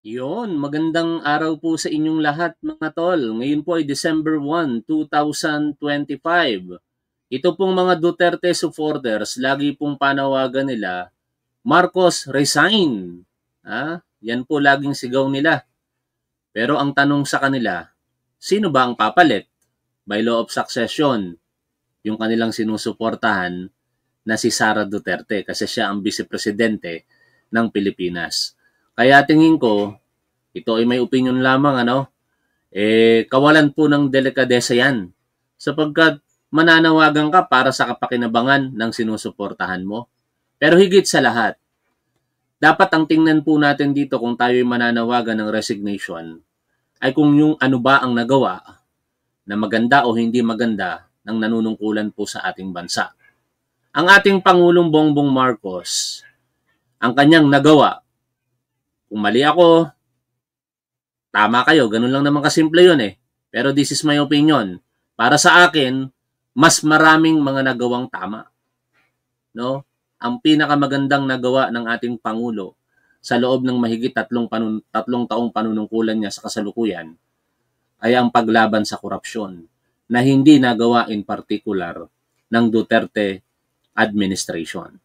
Yon, magandang araw po sa inyong lahat mga tol. Ngayon po ay December 1, 2025. Ito pong mga Duterte supporters, lagi pong panawagan nila, Marcos resign. Yan po laging sigaw nila. Pero ang tanong sa kanila, sino ba ang papalit? By law of succession, yung kanilang sinusuportahan na si Sara Duterte kasi siya ang vice-presidente ng Pilipinas. Kaya tingin ko, ito ay may opinion lamang, kawalan po ng delikadesa yan. Sapagkat mananawagan ka para sa kapakinabangan ng sinusuportahan mo. Pero higit sa lahat, dapat ang tingnan po natin dito kung tayo ay mananawagan ng resignation ay kung yung ano ba ang nagawa na maganda o hindi maganda ng nanunungkulan po sa ating bansa. Ang ating Pangulong Bongbong Marcos, ang kanyang nagawa, kung mali ako, tama kayo, ganun lang naman kasimple yun eh. Pero this is my opinion. Para sa akin, mas maraming mga nagawang tama. No? Ang pinakamagandang nagawa ng ating Pangulo sa loob ng mahigit tatlong taong panunungkulan niya sa kasalukuyan ay ang paglaban sa korupsyon na hindi nagawa in particular ng Duterte administration.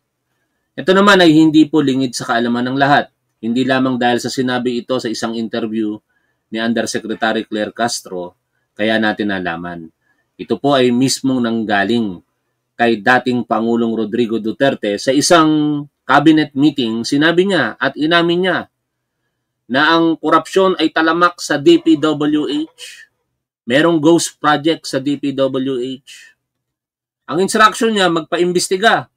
Ito naman ay hindi po lingid sa kaalaman ng lahat. Hindi lamang dahil sa sinabi ito sa isang interview ni Undersecretary Claire Castro, kaya natin nalaman. Ito po ay mismong nanggaling kay dating Pangulong Rodrigo Duterte sa isang cabinet meeting. Sinabi niya at inamin niya na ang korupsyon ay talamak sa DPWH. Merong ghost project sa DPWH. Ang instruction niya, magpaimbestiga.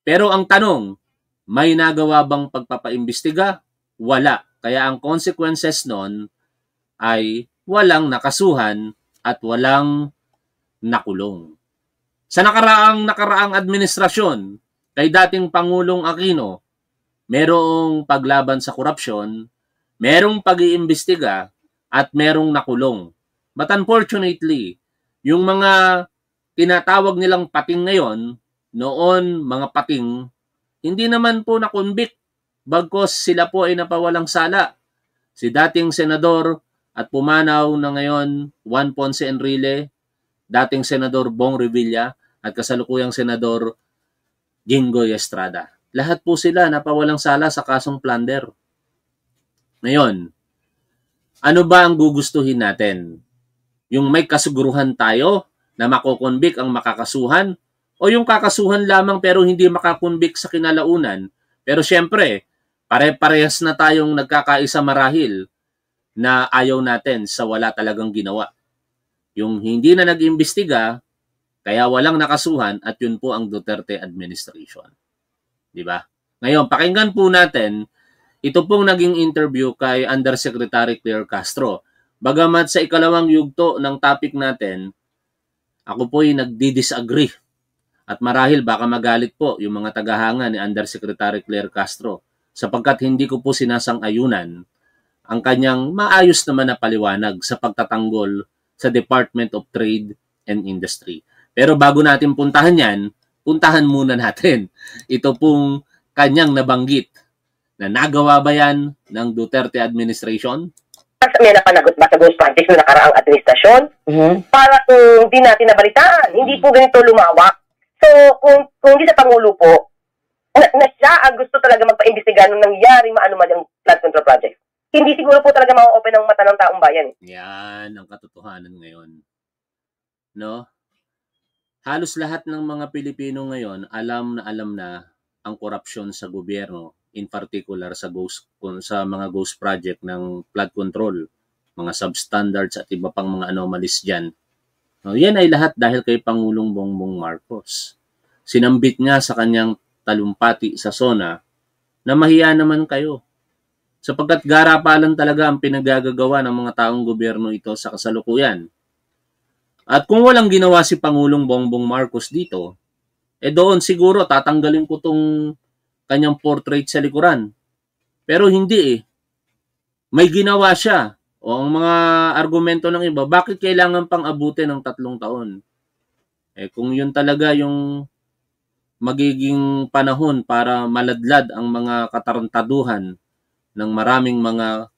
Pero ang tanong, may nagawa bang pagpapaimbestiga? Wala. Kaya ang consequences nun ay walang nakasuhan at walang nakulong. Sa nakaraang administrasyon, kay dating Pangulong Aquino, merong paglaban sa korupsyon, merong pag-iimbestiga, at merong nakulong. But unfortunately, yung mga tinatawag nilang pating ngayon, noon mga pating, hindi naman po na-convict bagkos sila po ay napawalang sala. Si dating senador at pumanaw na ngayon Juan Ponce Enrile, dating senador Bong Revilla at kasalukuyang senador Jinggoy Estrada. Lahat po sila napawalang sala sa kasong plunder. Ngayon, ano ba ang gugustuhin natin? Yung may kasuguruhan tayo na makokonvict ang makakasuhan o yung kakasuhan lamang pero hindi makakonvict sa kinalaunan? Pero syempre, pare-parehas na tayong nagkakaisa marahil na ayaw natin sa wala talagang ginawa. Yung hindi na nag-imbestiga, kaya walang nakasuhan at yun po ang Duterte administration. Di ba? Ngayon, pakinggan po natin, ito pong naging interview kay Undersecretary Claire Castro. Bagamat sa ikalawang yugto ng topic natin, ako po ay nagdi-disagree. At marahil baka magalit po yung mga tagahanga ni Undersecretary Claire Castro sapagkat hindi ko po sinasang-ayunan ang kanyang maayos naman na paliwanag sa pagtatanggol sa Department of Trade and Industry. Pero bago natin puntahan yan, puntahan muna natin ito pong kanyang nabanggit na nagawa ba yan ng Duterte administration? May napanagot ba sa ghost project ng nakaraang administrasyon? Para kung di natin nabalitaan, hindi po ganito lumawak. So, kung di sa Pangulo po, na siya ang gusto talaga magpaimbestiga nung nangyari maanuman yung flood control project. Hindi siguro po talaga ma-open ang mata ng taong bayan. Yan ang katotohanan ngayon. No? Halos lahat ng mga Pilipino ngayon alam na ang korupsyon sa gobyerno, in particular sa mga ghost project ng flood control, mga substandards at iba pang mga anomalies dyan. No, yan ay lahat dahil kay Pangulong Bongbong Marcos. Sinambit niya sa kanyang talumpati sa SONA na mahiya naman kayo. Sapagkat garapalan talaga ang pinagagagawa ng mga taong gobyerno ito sa kasalukuyan. At kung walang ginawa si Pangulong Bongbong Marcos dito, doon siguro tatanggalin ko tong kanyang portrait sa likuran. Pero hindi eh. May ginawa siya. O ang mga argumento ng iba, bakit kailangan pang abutin ng 3 taon? Kung yun talaga yung magiging panahon para maladlad ang mga katarantaduhan ng maraming mga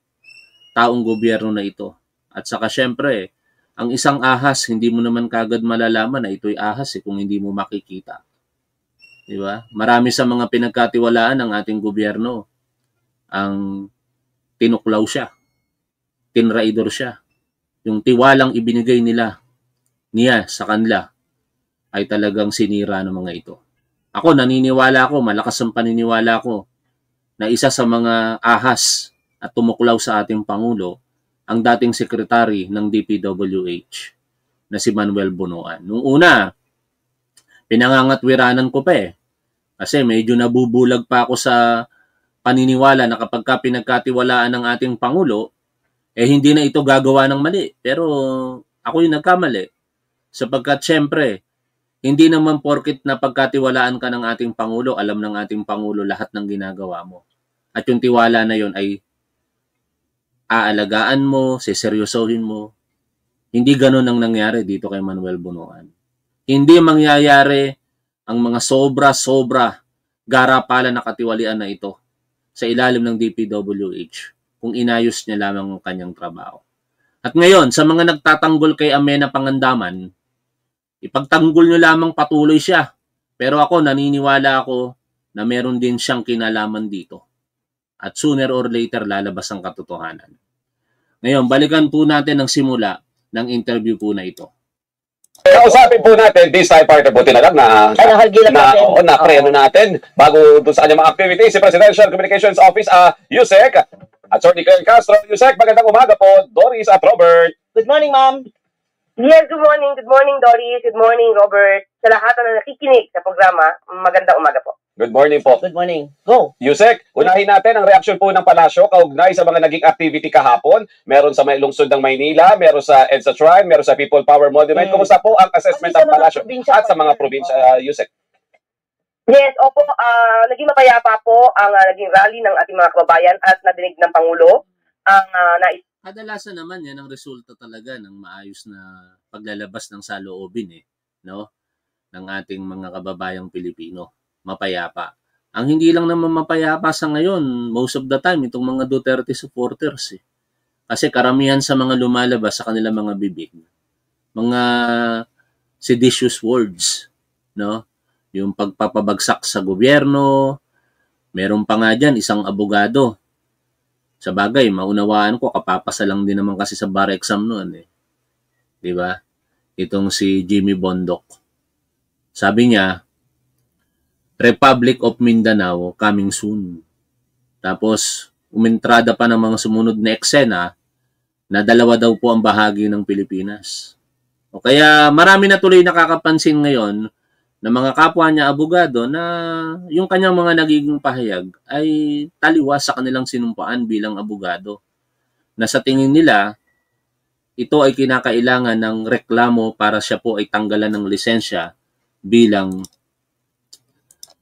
taong gobyerno na ito. At saka syempre, ang isang ahas, hindi mo naman kagad malalaman na ito'y ahas kung hindi mo makikita. Di ba? Marami sa mga pinagkatiwalaan ng ating gobyerno ang tinuklaw siya, tinraidor siya. Yung tiwalang ibinigay niya sa kanila ay talagang sinira ng mga ito. Ako, naniniwala ako, malakas ang paniniwala ko na isa sa mga ahas at tumuklaw sa ating Pangulo ang dating sekretary ng DPWH na si Manuel Bonoan. Nung una, pinangangatwiranan ko pa kasi medyo nabubulag pa ako sa paniniwala na kapag ka pinagkatiwalaan ng ating Pangulo, hindi na ito gagawa ng mali. Pero ako yung nagkamali. Sapagkat syempre, hindi naman porkit na pagkatiwalaan ka ng ating Pangulo, alam ng ating Pangulo lahat ng ginagawa mo. At yung tiwala na yon ay aalagaan mo, seseryosohin mo. Hindi ganun ang nangyari dito kay Manuel Bonoan. Hindi mangyayari ang mga sobra-sobra garapalan na katiwalian na ito sa ilalim ng DPWH kung inayos niya lamang ang kanyang trabaho. At ngayon, sa mga nagtatanggol kay Amena Pangandaman, ipagtanggol nyo lamang patuloy siya. Pero ako, naniniwala ako na meron din siyang kinalaman dito. At sooner or later, lalabas ang katotohanan. Ngayon, balikan po natin ang simula ng interview po na ito. Kausapin po natin, this time partner, buti na lang na-preno natin bago doon sa kanyang mga activities, si Presidential Communications Office, Yusek, Attorney Karen Castro. Yusek, magandang umaga po. Doris at Robert. Good morning, ma'am. Yes, good morning. Good morning, Doris. Good morning, Robert. Sa lahat na nakikinig sa programa, magandang umaga po. Good morning po. Good morning. Go. Yusek, unahin natin ang reaksyon po ng palasyo kaugnay sa mga naging activity kahapon. Meron sa may lungsod ng Maynila, meron sa EDSA Shrine, meron sa People Power Monument. Kumusta po ang assessment ng palasyo at sa mga probinsya, Yusek? Yes, opo. Naging mapayapa po ang naging rally ng ating mga kababayan at nadinig ng Pangulo ang kadalasan naman yan ang resulta talaga ng maayos na paglalabas ng saloobin no? Ng ating mga kababayang Pilipino. Mapayapa. Ang hindi lang naman mapayapa sa ngayon, most of the time, itong mga Duterte supporters. Kasi karamihan sa mga lumalabas sa kanilang mga bibig, mga seditious words, no? Yung pagpapabagsak sa gobyerno, meron pa nga dyan, isang abogado. Sa bagay, maunawaan ko, kapapasa lang din naman kasi sa bar exam noon. Di ba? Itong si Jimmy Bondoc. Sabi niya, Republic of Mindanao coming soon. Tapos, umentrada pa ng mga sumunod na eksena na dalawa daw po ang bahagi ng Pilipinas. O kaya marami na tuloy nakakapansin ngayon na mga kapwa niya abogado na yung kanyang mga nagiging pahayag ay taliwas sa kanilang sinumpaan bilang abogado. Na sa tingin nila, ito ay kinakailangan ng reklamo para siya po ay tanggalan ng lisensya bilang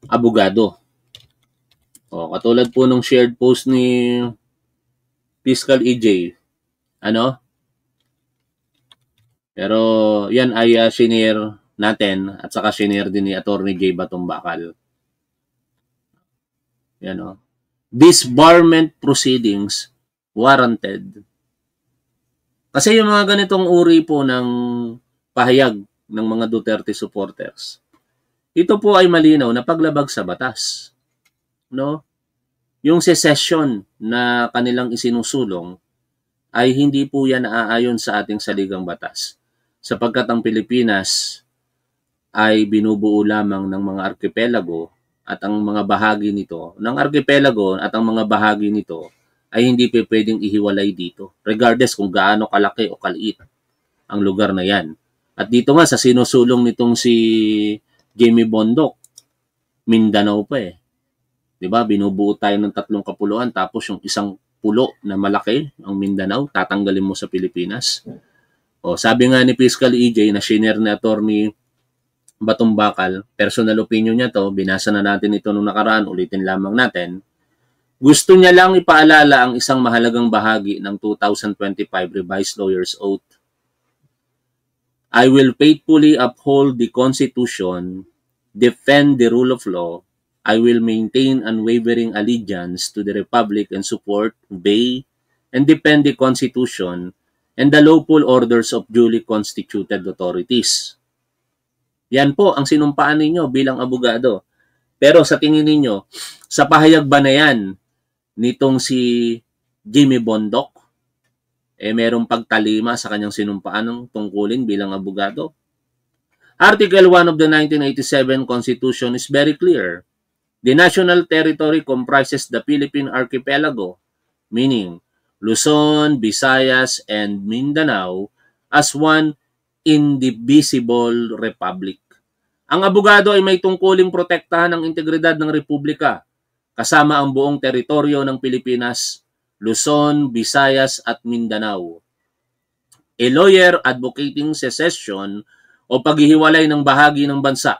abogado. O, katulad po nung shared post ni Fiscal EJ. Pero yan ay shinare natin at saka shinare din ni Attorney J. Batumbakal. Yan disbarment proceedings warranted. Kasi yung mga ganitong uri po ng pahayag ng mga Duterte supporters, ito po ay malinaw na paglabag sa batas. No? Yung secession na kanilang isinusulong ay hindi po yan naaayon sa ating saligang batas. Sapagkat ang Pilipinas ay binubuo lamang ng mga arkipelago at ang mga bahagi nito, ng arkipelago at ang mga bahagi nito ay hindi pa pwedeng ihiwalay dito. Regardless kung gaano kalaki o kaliit ang lugar na yan. At dito nga sa sinusulong nitong si Jimmy Bondoc, Mindanao pa 'Di ba? Binubuo tayo ng 3 kapuluan tapos yung isang pulo na malaki, ang Mindanao, tatanggalin mo sa Pilipinas. O sabi nga ni Fiscal EJ na shinare ni Attorney Batumbakal, personal opinion niya to, binasa na natin ito nung nakaraan, ulitin lamang natin. Gusto niya lang ipaalala ang isang mahalagang bahagi ng 2025 Revised Lawyer's Oath. I will faithfully uphold the Constitution, defend the rule of law, I will maintain unwavering allegiance to the Republic and support, obey, and defend the Constitution and the lawful orders of duly constituted authorities. Yan po ang sinumpaan ninyo bilang abogado. Pero sa tingin ninyo, sa pahayag ba na yan nitong si Jimmy Bondoc, merong pagtalima sa kanyang sinumpaan ng tungkulin bilang abogado? Article 1 of the 1987 Constitution is very clear. The national territory comprises the Philippine Archipelago, meaning Luzon, Visayas, and Mindanao as one indivisible republic. Ang abogado ay may tungkuling protektahan ang integridad ng republika, kasama ang buong teritoryo ng Pilipinas, Luzon, Visayas, at Mindanao. A lawyer advocating secession o paghihiwalay ng bahagi ng bansa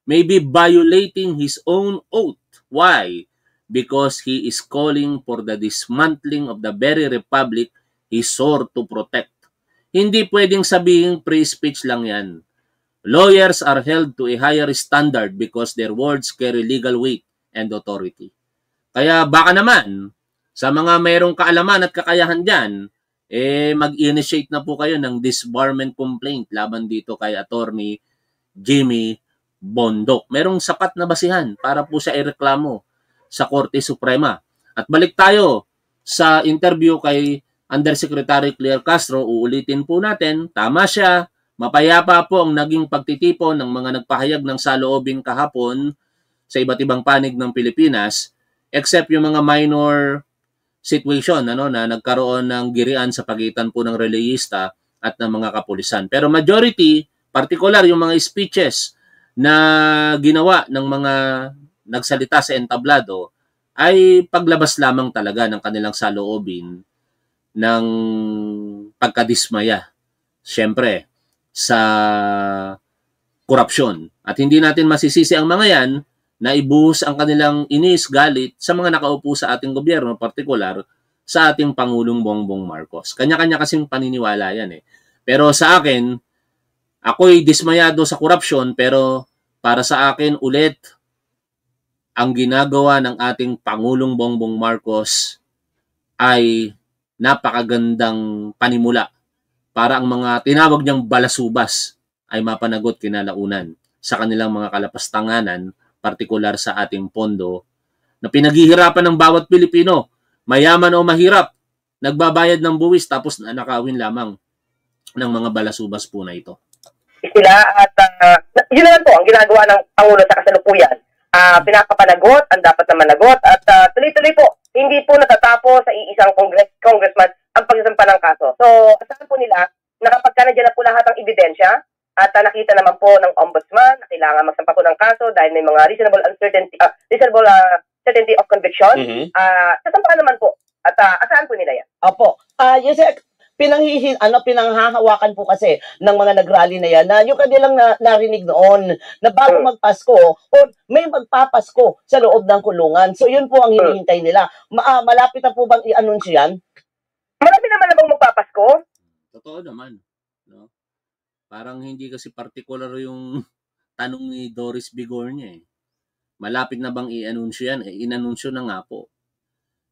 may be violating his own oath. Why? Because he is calling for the dismantling of the very republic he swore to protect. Hindi pwedeng sabihin free speech lang yan. Lawyers are held to a higher standard because their words carry legal weight and authority. Kaya baka naman, sa mga mayroong kaalaman at kakayahan dyan, mag-initiate na po kayo ng disbarment complaint laban dito kay Attorney Jimmy Bondoc. Merong sapat na basihan para po siya ireklamo sa Korte Suprema. At balik tayo sa interview kay Undersecretary Claire Castro. Uulitin po natin, tama siya, mapayapa po ang naging pagtitipon ng mga nagpahayag ng saloobin kahapon sa iba't ibang panig ng Pilipinas, except yung mga minor situation na nagkaroon ng girian sa pagitan po ng releyista at ng mga kapulisan. Pero majority, particular yung mga speeches na ginawa ng mga nagsalita sa entablado ay paglabas lamang talaga ng kanilang saloobin ng pagkadismaya, siyempre, sa korupsyon. At hindi natin masisisi ang mga yan na ibuhos ang kanilang inis, galit sa mga nakaupo sa ating gobyerno, partikular sa ating Pangulong Bongbong Marcos. Kanya-kanya kasing paniniwala yan eh. Pero sa akin, ako'y dismayado sa korupsyon, pero para sa akin ulit, ang ginagawa ng ating Pangulong Bongbong Marcos ay napakagandang panimula para ang mga tinawag niyang balasubas ay mapanagot kinalaunan sa kanilang mga kalapastanganan, partikular sa ating pondo na pinaghihirapan ng bawat Pilipino, mayaman o mahirap, nagbabayad ng buwis tapos nanakawin lamang ng mga balasubas po na ito. Sila at yun naman po ang ginagawa ng Pangulo sa kasalukuyan. Pinapapanagot ang dapat na managot at tuloy-tuloy po, hindi po natatapos sa iisang congressman ang pagsasampa ng kaso. So, asahan po nila na kapag ka nandiyan na po lahat ng ebidensya at nakita naman po ng ombudsman na kailangan magsampa po ng kaso dahil may mga reasonable certainty of conviction, sasampahan naman po at asahan po nila yan. Opo. Yusek, pinanghahawakan po kasi ng mga nagrally na yan na yung kanilang narinig noon na bago magpasko o may magpapasko sa loob ng kulungan. So yun po ang hinihintay nila. Malapit na po bang i-anunsyo yan? Malapit naman na bang magpapasko? Totoo naman. No? Parang hindi kasi particular yung tanong ni Doris Bigornia eh. Malapit na bang i-anunsyo yan? Inanunsyo na nga po.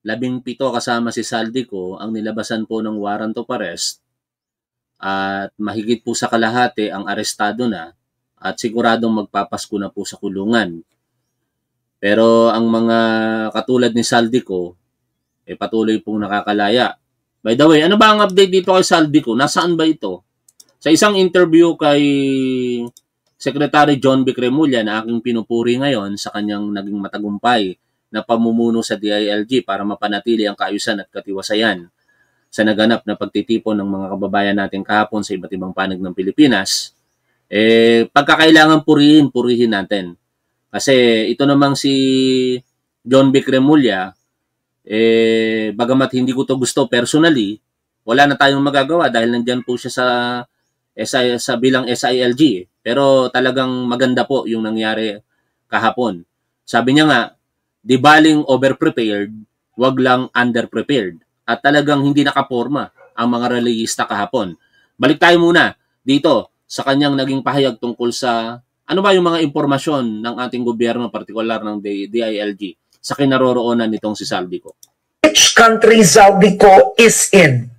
17 kasama si Saldico ang nilabasan po ng warrant of arrest at mahigit po sa kalahati ang arestado na at siguradong magpapasko na po sa kulungan. Pero ang mga katulad ni Saldico patuloy pong nakakalaya. By the way, ano ba ang update dito kay Saldico? Nasaan ba ito? Sa isang interview kay Secretary John Vic Remulla na aking pinupuri ngayon sa kanyang naging matagumpay na pamumuno sa DILG para mapanatili ang kaayusan at katiwasayan sa naganap na pagtitipon ng mga kababayan natin kahapon sa iba't ibang panig ng Pilipinas, pagkakailangan purihin natin. Kasi ito namang si John Vic Remulla, bagamat hindi ko to gusto personally, wala na tayong magagawa dahil nandiyan po siya sa bilang SILG. Pero talagang maganda po yung nangyari kahapon. Sabi niya nga, di baling overprepared, wag lang underprepared. At talagang hindi nakaporma ang mga releyista kahapon. Balik tayo muna dito sa kanyang naging pahayag tungkol sa Ano ba yung mga impormasyon ng ating gobyerno, partikular ng DILG, sa kinaroroonan nitong si Saldico? Which country Zaldico is in?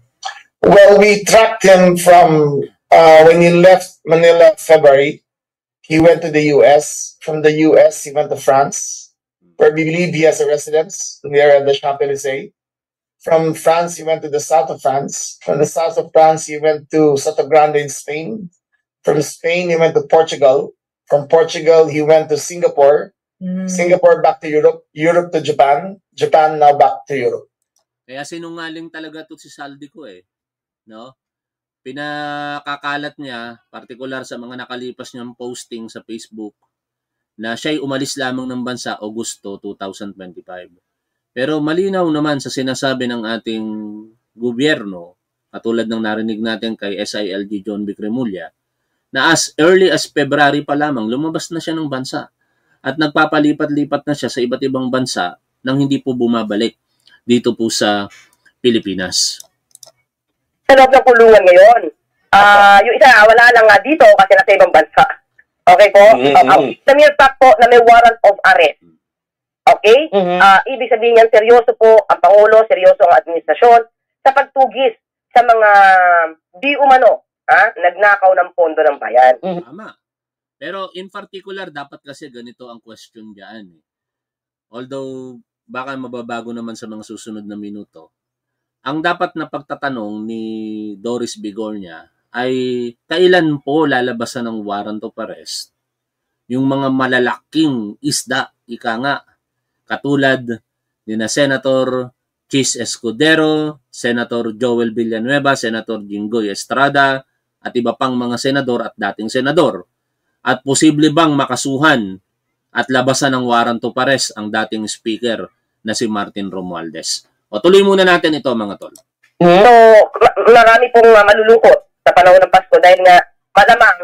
Well, we tracked him from when he left Manila February. He went to the US. From the US, he went to France, where we believe he has a residence near the Champs-Élysées. From France, he went to the south of France. From the south of France, he went to Soto Grande in Spain. From Spain, he went to Portugal. From Portugal, he went to Singapore. Singapore back to Europe. Europe to Japan. Japan now back to Europe. Kaya sinungaling talaga to si Saldico eh. No? Pinakakalat niya, partikular sa mga nakalipas niyang posting sa Facebook, na siya'y umalis lamang ng bansa Agosto 2025. Pero malinaw naman sa sinasabi ng ating gobyerno, katulad ng narinig natin kay SILG John Vic Remulla, na as early as February pa lamang, lumabas na siya ng bansa at nagpapalipat-lipat na siya sa iba't ibang bansa nang hindi po bumabalik dito po sa Pilipinas. Sa loob ng kulungan ngayon. Yung isa, wala lang nga dito kasi nasa ibang bansa. Okay po? The mere fact po na may warrant of arrest. Okay? Ibig sabihin yan, seryoso po ang Pangulo, seryoso ang administrasyon sa pagtugis sa mga di umano nagnakaw ng pondo ng bayan. Tama. Pero in particular, dapat kasi ganito ang question dyan. Although, baka mababago naman sa mga susunod na minuto. Ang dapat na pagtatanong ni Doris Bigornia ay kailan po lalabasan ng warrant of arrest yung mga malalaking isda, ika nga, katulad ni na Senator Chis Escudero, Senator Joel Villanueva, Senator Jinggoy Estrada, at iba pang mga senador at dating senador. At posible bang makasuhan at labasan ng warrant of arrest ang dating speaker na si Martin Romualdez? O tuloy muna natin ito mga tol. So, marami pong malulungkot sa panahon ng Pasko dahil nga malamang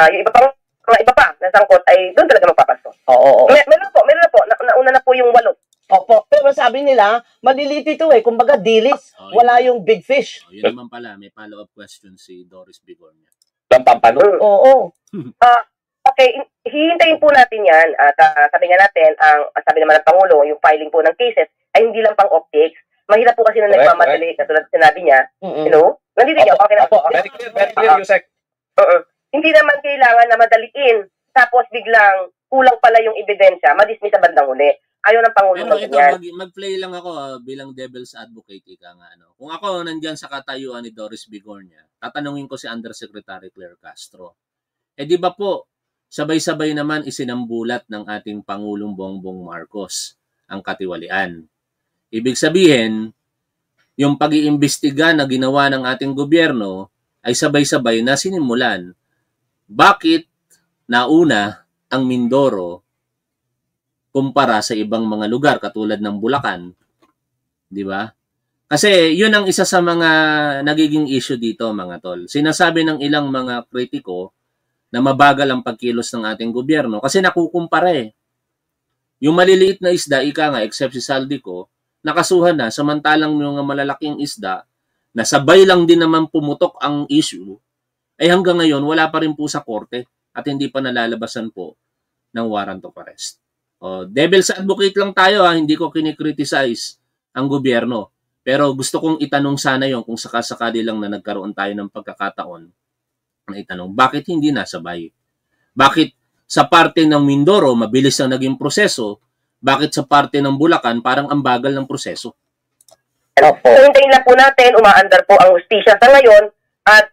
yung iba pa na sangkot ay doon talaga magpapasko. Oo. Meron na po. Nauna na po yung 8. Opo. Pero sabi nila, maliliit ito eh. Kumbaga, dilis. Wala yung big fish. Yun naman pala, may follow-up question si Doris Bigornia. Pampano? Oo. Okay, hihintayin po natin yan at sabi nga natin, sabi naman ng Pangulo, yung filing po ng cases ay hindi lang pang optics. Mahirap po kasi na nagmamadali, katulad sinabi niya. Hello? Nandito niya? Okay na po. Very clear, Yusek. Hindi naman kailangan na madaliin. Tapos biglang kulang pala yung ebidensya, madismiss sa bandang huli. Ayaw ng Pangulo. Pero ito, mag-play lang ako bilang devil's advocate. Kung ako nandyan sa katayuan ni Doris Bigornia, tatanungin ko si Undersecretary Claire Castro. Di ba po, sabay-sabay naman isinambulat ng ating Pangulong Bongbong Marcos ang katiwalian. Ibig sabihin, yung pag-iimbestiga na ginawa ng ating gobyerno ay sabay-sabay na sinimulan. Bakit nauna ang Mindoro kumpara sa ibang mga lugar katulad ng Bulacan? Di ba? Kasi yun ang isa sa mga nagiging issue dito mga tol. Sinasabi ng ilang mga kritiko na mabagal ang pagkilos ng ating gobyerno kasi nakukumpara eh. Yung maliliit na isda, ika nga, except si Saldico, nakasuhan na, samantalang yung malalaking isda, na sabay lang din naman pumutok ang issue, ay hanggang ngayon, wala pa rin po sa korte at hindi pa nalalabasan po ng warrant of arrest. Devil's advocate lang tayo hindi ko kinikriticize ang gobyerno. Pero gusto kong itanong sana yon kung sakasakali lang na nagkaroon tayo ng pagkakataon na itanong, bakit hindi nasabay? Bakit sa parte ng Mindoro, mabilis ang naging proseso? Bakit sa parte ng Bulacan, parang ang bagal ng proseso? So, hintayin lang po natin, umaandar po ang hustisya sa ngayon, at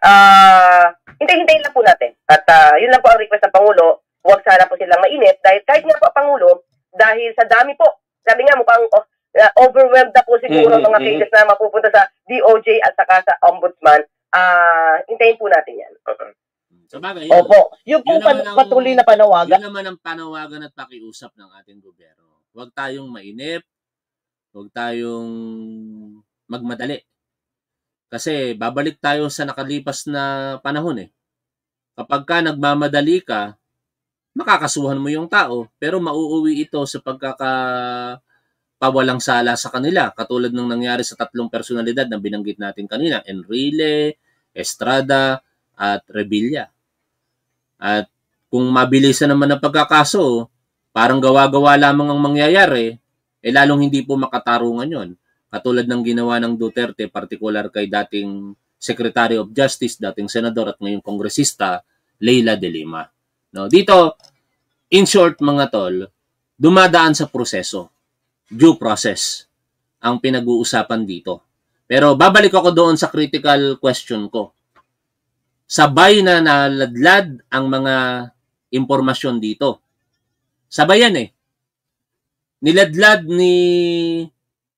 hintayin lang po natin. At yun lang po ang request ng Pangulo, huwag sana po silang mainit, dahil kahit nga po ang Pangulo, dahil sa dami po, sabi nga mukhang overwhelmed na po siguro mga cases na mapupunta sa DOJ at saka sa Ombudsman, hintayin po natin yan. Sabagay, Opo. Yung po patuloy na panawagan. Yun naman ang panawagan at pakiusap ng ating gobyerno. Huwag tayong mainip, huwag tayong magmadali. Kasi babalik tayo sa nakalipas na panahon eh. Kapag ka nagmamadali ka, makakasuhan mo yung tao, pero mauuwi ito sa pagkakapawalang sala sa kanila. Katulad ng nangyari sa 3 personalidad na binanggit natin kanina, Enrile, Estrada, at Revilla. At kung mabilisan naman ang pagkakaso, parang gawa-gawa lamang ang mangyayari, lalong hindi po makatarungan yon. Katulad ng ginawa ng Duterte, partikular kay dating Secretary of Justice, dating Senador at ngayong Kongresista, Leila de Lima. No, dito, in short mga tol, dumadaan sa proseso, due process, ang pinag-uusapan dito. Pero babalik ako doon sa critical question ko. Sabay na naladlad ang mga impormasyon dito. Sabay yan Niladlad ni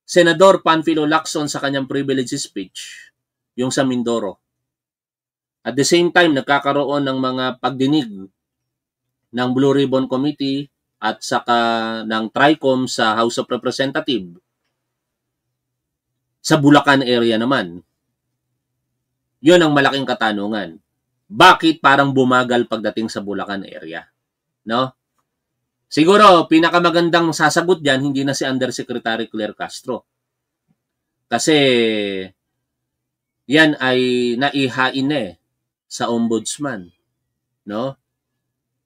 Senador Panfilo Lacson sa kanyang privilege speech, yung sa Mindoro. At the same time, nagkakaroon ng mga pagdinig ng Blue Ribbon Committee at saka ng TRICOM sa House of Representatives. Sa Bulacan area naman, yun ang malaking katanungan. Bakit parang bumagal pagdating sa Bulacan area? No? Siguro, pinakamagandang sasagot dyan, hindi na si Undersecretary Claire Castro. Kasi, yan ay naihain sa ombudsman. No?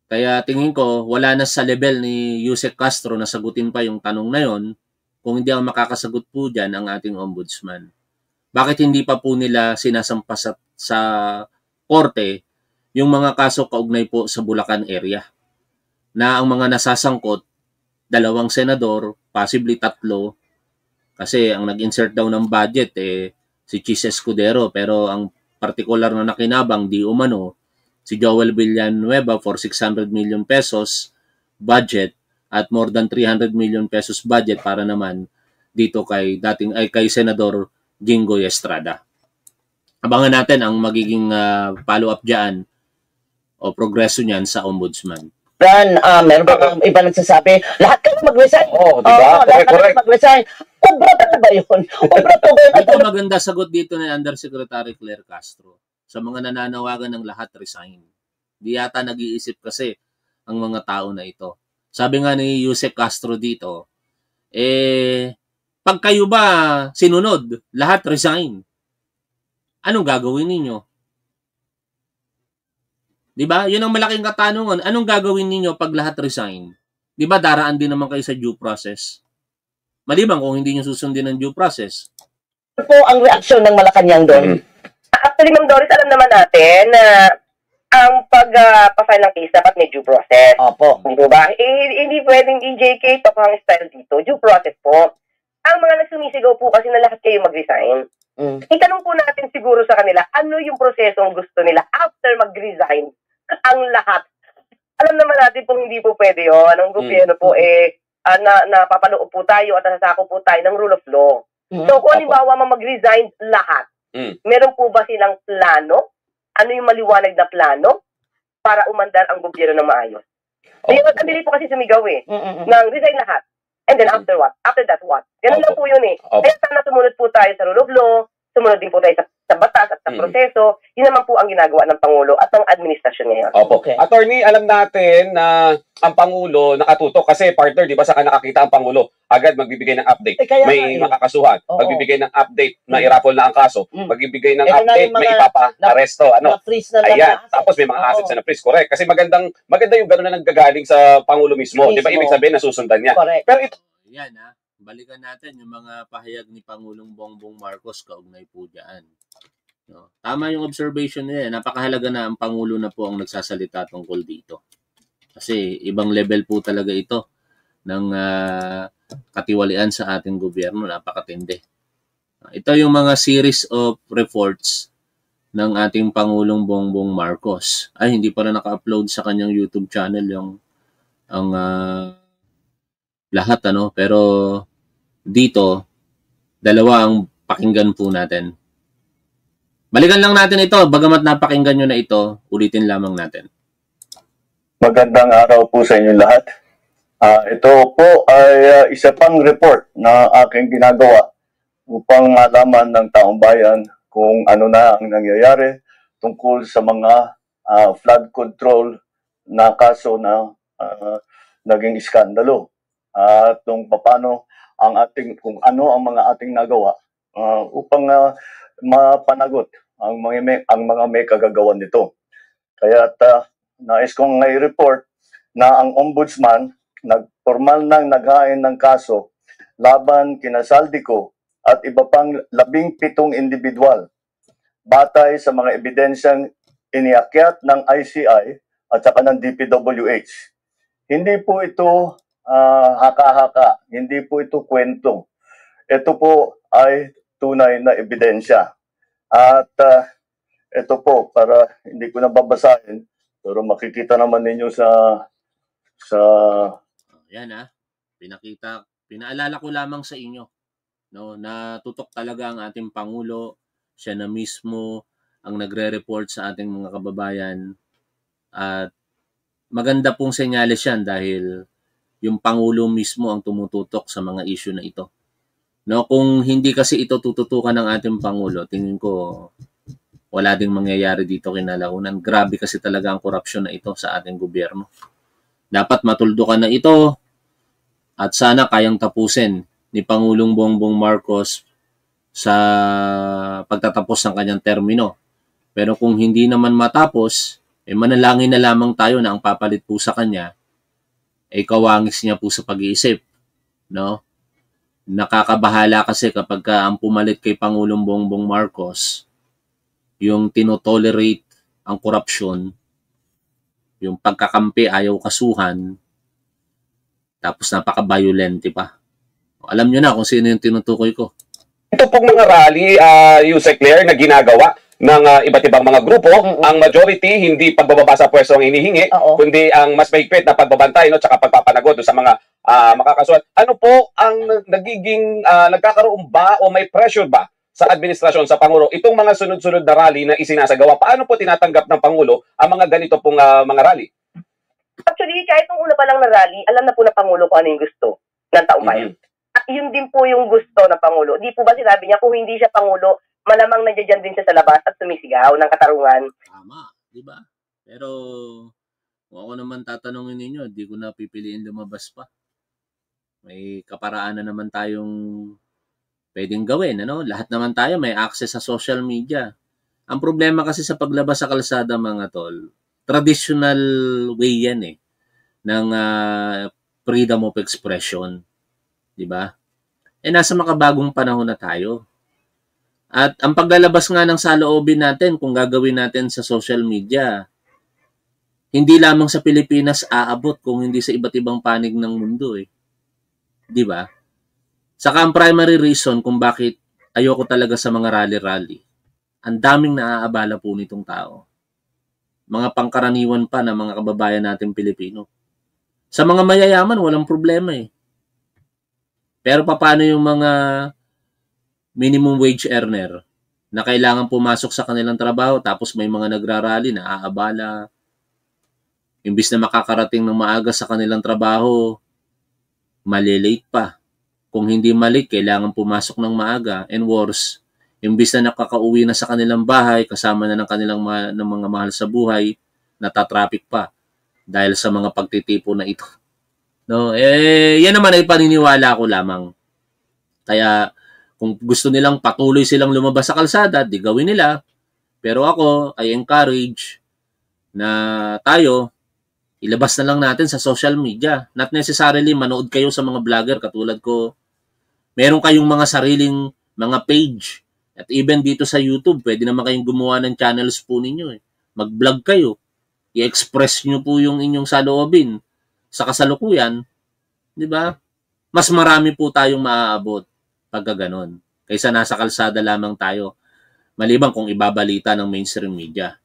Kaya tingin ko, wala na sa level ni Yusek Castro na sagutin pa yung tanong na yon kung hindi ang makakasagot po dyan ang ating ombudsman. Bakit hindi pa po nila sinasampas sa korte yung mga kaso kaugnay po sa Bulacan area? Na ang mga nasasangkot, 2 senador, possibly 3, kasi ang nag-insert daw ng budget si Chis Escudero, pero ang particular na nakinabang di umano si Joel Villanueva for 600 million pesos budget at more than 300 million pesos budget para naman dito kay kay Senador Jinggoy Estrada. Abangan natin ang magiging follow-up diyan o progreso niyan sa ombudsman. Meron ba iba nagsasabi, lahat kayo mag-resign? Diba? Lahat kayo mag-resign. Obra ba yun? Obra ba yun? Ito maganda sagot dito ni Undersecretary Claire Castro. Sa mga nananawagan ng lahat resign. Di yata nag-iisip kasi ang mga tao na ito. Sabi nga ni Yusek Castro dito, pag kayo ba sinunod, lahat resign, anong gagawin ninyo? Diba? Yun ang malaking katanungan. Anong gagawin ninyo pag lahat resign? Diba daraan din naman kayo sa due process? Maliban kung hindi nyo susundin ang due process. Ano po ang reaksyon ng Malacanang doon? Actually, Ma'am Doris, alam naman natin na ang pag-file ng case dapat may due process. Opo. Hindi ba? Hindi pwedeng EJK to ang style dito. Due process po. Ang mga nagsumisigaw po kasi na lahat kayo mag-resign. Itanong po natin siguro sa kanila, ano yung prosesong gusto nila after mag-resign ang lahat. Alam naman natin kung hindi po pwede yun. Ang gobyerno po napapaloob po tayo at nasasako po tayo ng rule of law. So kung halimbawa mag-resign lahat, meron po ba silang plano? Ano yung maliwanag na plano para umandar ang gobyerno na maayos? Ang dili po kasi sumigaw nang resign lahat. And then after what? After that what? Ganun lang po yun Kaya sana sumunod po tayo sa rule of law, sumunod din po tayo sa batas at sa proseso. Yun naman po ang ginagawa ng Pangulo at ng administrasyon ngayon. Opo. Okay. Attorney, alam natin na ang Pangulo nakatutok kasi partner, di ba, saka nakakita ang Pangulo, agad magbibigay ng update. May makakasuhan. Magbibigay ng update na i-raffle na ang kaso. Magbibigay ng update, may ipapa-aresto. Ayan. Tapos may mga assets na freeze. Correct. Kasi maganda yung gano'n na naggagaling sa Pangulo mismo. Di ba, ibig sabihin na susundan niya. Correct. Pero ito, Yan balikan natin yung mga pahayag ni Pangulong Bongbong Marcos kaugnay po dyan. No? Tama yung observation niya. Napakahalaga na ang Pangulo na po ang nagsasalita tungkol dito. Kasi ibang level po talaga ito ng katiwalian sa ating gobyerno. Napakatindi. Ito yung mga series of reports ng ating Pangulong Bongbong Marcos. Ay, hindi pa na naka-upload sa kanyang YouTube channel ang lahat pero dito 2 ang pakinggan po natin. Balikan lang natin ito, bagamat napakinggan nyo na ito, ulitin lamang natin. Magandang araw po sa inyo lahat. Ito po ay isa pang report na aking ginagawa upang malaman ng taong bayan kung ano na ang nangyayari tungkol sa mga flood control na kaso na naging iskandalo. At kung paano kung ano ang mga ating nagawa upang mapanagot ang mga may kagagawan nito. Kaya nais kong i-report na ang ombudsman formal nang naghain ng kaso laban kina Saldico at iba pang 17 individual batay sa mga ebidensyang iniakyat ng ICI at saka ng DPWH. Hindi po ito haka-haka, hindi po ito kwento. Ito po ay tunay na ebidensya. At ito po, para hindi ko na babasahin, pero makikita naman ninyo sa yan pinaalala ko lamang sa inyo, no, na tutok talaga ang ating Pangulo. Siya na mismo ang nagre-report sa ating mga kababayan. At maganda pong senyales yan dahil yung Pangulo mismo ang tumututok sa mga issue na ito. No, kung hindi kasi ito tututukan ng ating Pangulo, tingin ko wala ding mangyayari dito kinalaunan. Grabe kasi talaga ang korupsyon na ito sa ating gobyerno. Dapat matuldukan na ito at sana kayang tapusin ni Pangulong Bongbong Marcos sa pagtatapos ng kanyang termino. Pero kung hindi naman matapos, manalangin na lamang tayo na ang papalit po sa kanya ay kawangis niya po sa pag-iisip. No? Nakakabahala kasi kapag ang pumalit kay Pangulong Bongbong Marcos, yung tinotolerate ang korupsyon, yung pagkakampi ayaw kasuhan, tapos napaka-violente pa. Alam nyo na kung sino yung tinutukoy ko. Ito pong mga rally, Yusek Claire, na ginagawa ng iba't ibang mga grupo, ang majority hindi pagbababa sa pwesto ang hinihingi, kundi ang mas mahigpit na pagbabantay, no, tsaka pagpapanagot sa mga makakasuhan. Ano po ang nagiging nagkakaroon ba o may pressure ba sa administrasyon, sa Pangulo, itong mga sunod-sunod na rally na isinasagawa? Paano po tinatanggap ng Pangulo ang mga ganito pong mga rally? Actually, kahit nung una pa lang na rally, alam na po ng Pangulo kung ano yung gusto ng taong bayan. At yun din po yung gusto ng Pangulo. Di po ba sinabi niya kung hindi siya Pangulo, malamang nandiyan din siya sa labas at sumisigaw ng katarungan? Tama, di ba? Pero kung ako naman tatanungin ninyo, di ko na pipiliin lumabas pa. May kaparaan na naman tayong pwedeng gawin. Ano? Lahat naman tayo may access sa social media. Ang problema kasi sa paglabas sa kalsada, mga tol, traditional way yan ng freedom of expression. Diba? Nasa makabagong panahon na tayo. At ang paglalabas nga ng saloobin natin, kung gagawin natin sa social media, hindi lamang sa Pilipinas aabot kung hindi sa iba't ibang panig ng mundo. Diba? Saka ang primary reason kung bakit ayoko talaga sa mga rally-rally, ang daming naaabala po nitong tao. Mga pangkaraniwan pa na mga kababayan natin Pilipino. Sa mga mayayaman, walang problema Pero paano yung mga minimum wage earner na kailangan pumasok sa kanilang trabaho tapos may mga nagrarally na aabala. Imbis na makakarating ng maaga sa kanilang trabaho, malilate pa. Kung hindi malate, kailangan pumasok ng maaga. And worse, imbis na nakakauwi na sa kanilang bahay, kasama na ng kanilang ng mga mahal sa buhay, natatraffic pa dahil sa mga pagtitipo na ito. No, yan naman ay paniniwala ko lamang. Kaya kung gusto nilang patuloy silang lumabas sa kalsada, di gawin nila. Pero ako ay encourage na tayo ilabas na lang natin sa social media. Not necessarily manood kayo sa mga vlogger katulad ko. Meron kayong mga sariling mga page. At even dito sa YouTube, pwede naman kayong gumawa ng channels po ninyo. Mag-vlog kayo. I-express nyo po yung inyong saloobin sa kasalukuyan, di ba? Mas marami po tayong maaabot pagka ganon. Kaysa nasa kalsada lamang tayo, maliban kung ibabalita ng mainstream media.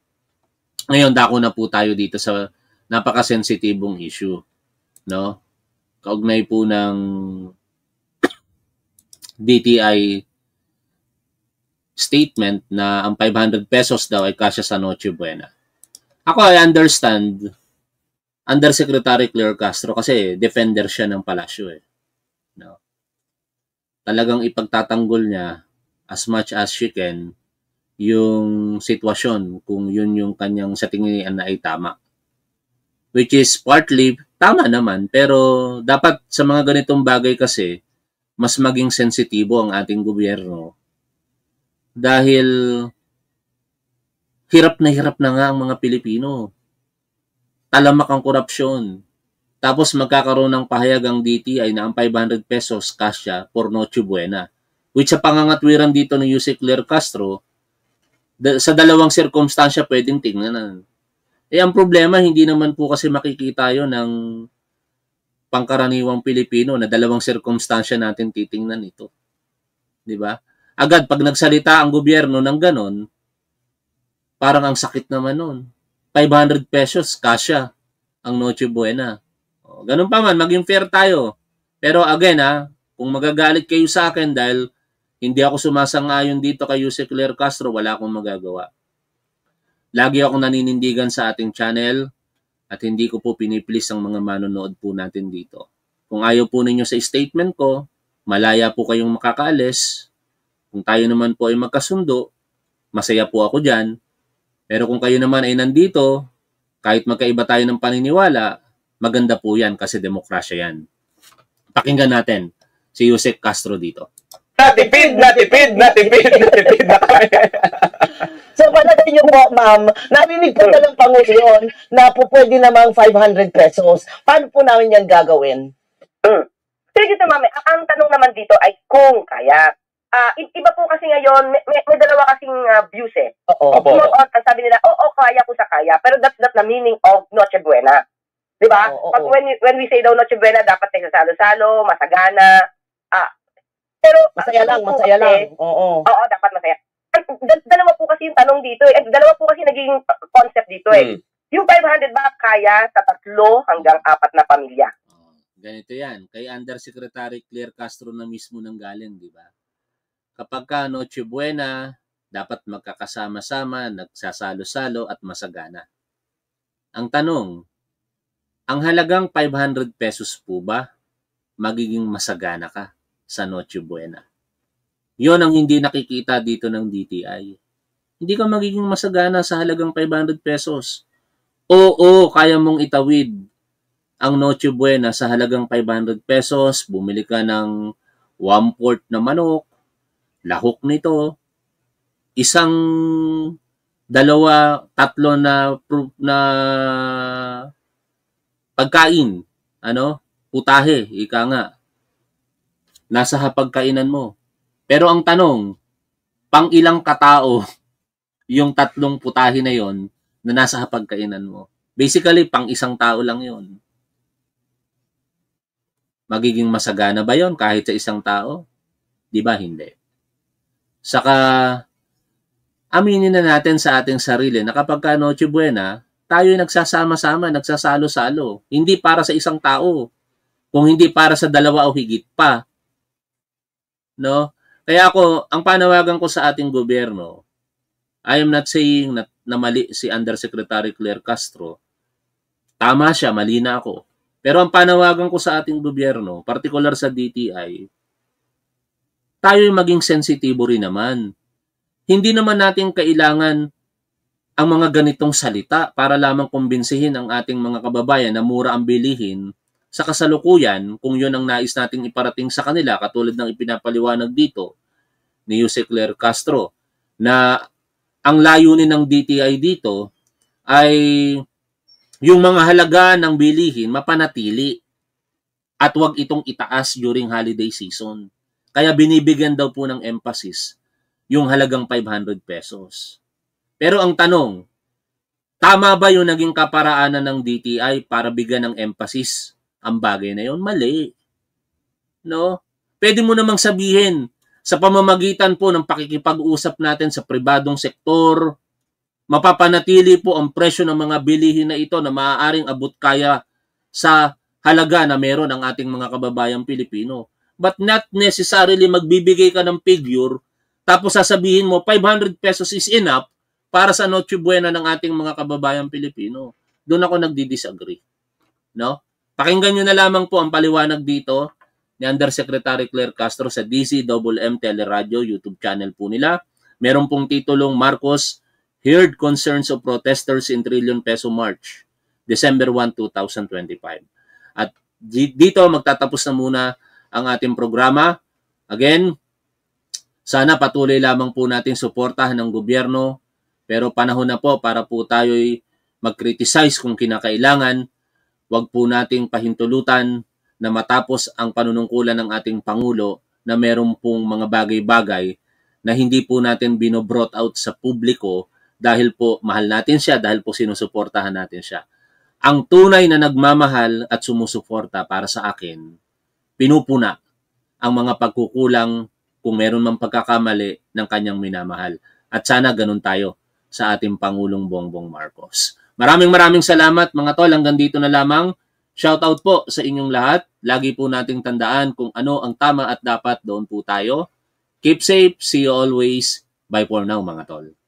Ngayon, dako na po tayo dito sa napakasensitibong issue. No? Kaugnay po ng DTI statement na ang 500 pesos daw ay kasya sa Noche Buena. Ako, I understand Undersecretary Claire Castro kasi defender siya ng palasyo No? Talagang ipagtatanggol niya as much as she can yung sitwasyon kung yun yung kanyang sa tingin na ay tama. Which is partly tama naman, pero dapat sa mga ganitong bagay kasi mas maging sensitibo ang ating gobyerno dahil hirap na nga ang mga Pilipino. talamak ang korupsyon. Tapos magkakaroon ng pahayag ang DTI na ang 500 pesos kasya for Noche Buena. Which sa pangangatwiran dito ni Yusek Claire Castro, sa dalawang sirkumstansya pwedeng tingnan. Ang problema, hindi naman po kasi makikita yun ng pangkaraniwang Pilipino na dalawang sirkumstansya natin titingnan ito. Di ba? Agad, pag nagsalita ang gobyerno ng ganon, parang ang sakit naman nun. 500 pesos, kasya ang Noche Buena. Ganun pa man, maging fair tayo. Pero again, kung magagalit kayo sa akin dahil hindi ako sumasang-ayon dito kay Yusek Claire Castro, wala akong magagawa. Lagi akong naninindigan sa ating channel at hindi ko po piniplis ang mga manonood po natin dito. Kung ayaw po ninyo sa statement ko, malaya po kayong makakaalis. Kung tayo naman po ay magkasundo, masaya po ako dyan. Pero kung kayo naman ay nandito, kahit magkaiba tayo ng paniniwala, maganda po yan kasi demokrasya yan. Pakinggan natin si Yusek Castro dito. Natipid na kami. So, palagay niyo po, ma'am, narinig po talang Pangulo yun na po pwede namang 500 pesos. Paano po namin yan gagawin? Sige dito, ma'am, ang tanong naman dito ay kung kaya. Iba po kasi ngayon, may dalawa kasing views eh. Oo. Sabi nila, kaya ko sa kaya. Pero that's not the meaning of Noche Buena. Diba? Pag when we say daw Noche Buena, dapat tayo salo-salo, masagana. Pero masaya lang. Oo, dapat masaya. Dalawa po kasi yung tanong dito eh. Dalawa po kasi naging concept dito eh. Yung 500 ba kaya sa 3 hanggang 4 na pamilya? Ganito yan. Kay Undersecretary Claire Castro na mismo nang galing, di ba? Kapag ka Noche Buena, dapat magkakasama-sama, nagsasalo-salo at masagana. Ang tanong, ang halagang 500 pesos po ba magiging masagana ka sa Noche Buena? Yon ang hindi nakikita dito ng DTI. Hindi ka magiging masagana sa halagang 500 pesos. Oo, kaya mong itawid ang Noche Buena sa halagang 500 pesos, bumili ka ng 1/4 na manok, lahok nito, 1, 2, 3 na pagkain, putahe, ika nga, nasa hapagkainan mo. Pero ang tanong, pang ilang katao yung 3 putahe na yon na nasa hapagkainan mo? Basically, pang isang tao lang yon. Magiging masagana ba yon kahit sa isang tao? Di ba hindi? Saka, aminin na natin sa ating sarili na kapag ka Noche Buena, tayo nagsasama-sama, nagsasalo-salo. Hindi para sa isang tao, kung hindi para sa 2 o higit pa. No? Kaya ako, ang panawagan ko sa ating gobyerno, I am not saying na mali si Undersecretary Claire Castro. Tama siya, mali na ako. Pero ang panawagan ko sa ating gobyerno, particular sa DTI, tayo maging sensitibo rin naman. Hindi naman natin kailangan ang mga ganitong salita para lamang kumbinsihin ang ating mga kababayan na mura ang bilihin sa kasalukuyan kung yun ang nais nating iparating sa kanila, katulad ng ipinapaliwanag dito ni Yusek Claire Castro, na ang layunin ng DTI dito ay yung mga halaga ng bilihin mapanatili at wag itong itaas during holiday season. Kaya binibigyan daw po ng emphasis yung halagang 500 pesos. Pero ang tanong, tama ba yung naging kaparaanan ng DTI para bigyan ng emphasis ang bagay na yun? Mali. No? Pwede mo namang sabihin, sa pamamagitan po ng pakikipag-usap natin sa pribadong sektor, mapapanatili po ang presyo ng mga bilihin na ito na maaaring abot kaya sa halaga na meron ang ating mga kababayang Pilipino. But not necessarily magbibigay ka ng figure, tapos sasabihin mo 500 pesos is enough para sa Noche Buena ng ating mga kababayang Pilipino. Doon ako nagdi-disagree. No? Pakinggan nyo na lamang po ang paliwanag dito ni Undersecretary Claire Castro sa DCMM Teleradio YouTube channel po nila. Meron pong titulong Marcos Heard Concerns of Protesters in Trillion Peso March, December 1, 2025. At dito magtatapos na muna ang ating programa. Again, sana patuloy lamang po natin suportahan ng gobyerno, pero panahon na po para po tayo'y mag-criticize kung kinakailangan. Huwag po nating pahintulutan na matapos ang panunungkulan ng ating Pangulo na meron pong mga bagay-bagay na hindi po natin bino-brought out sa publiko dahil po mahal natin siya, dahil po sinusuportahan natin siya. Ang tunay na nagmamahal at sumusuporta para sa akin, pinupuna ang mga pagkukulang kung meron mang pagkakamali ng kanyang minamahal. At sana ganun tayo sa ating Pangulong Bongbong Marcos. Maraming salamat mga tol. Hanggang dito na lamang. Shoutout po sa inyong lahat. Lagi po nating tandaan kung ano ang tama at dapat, doon po tayo. Keep safe. See you always. Bye for now mga tol.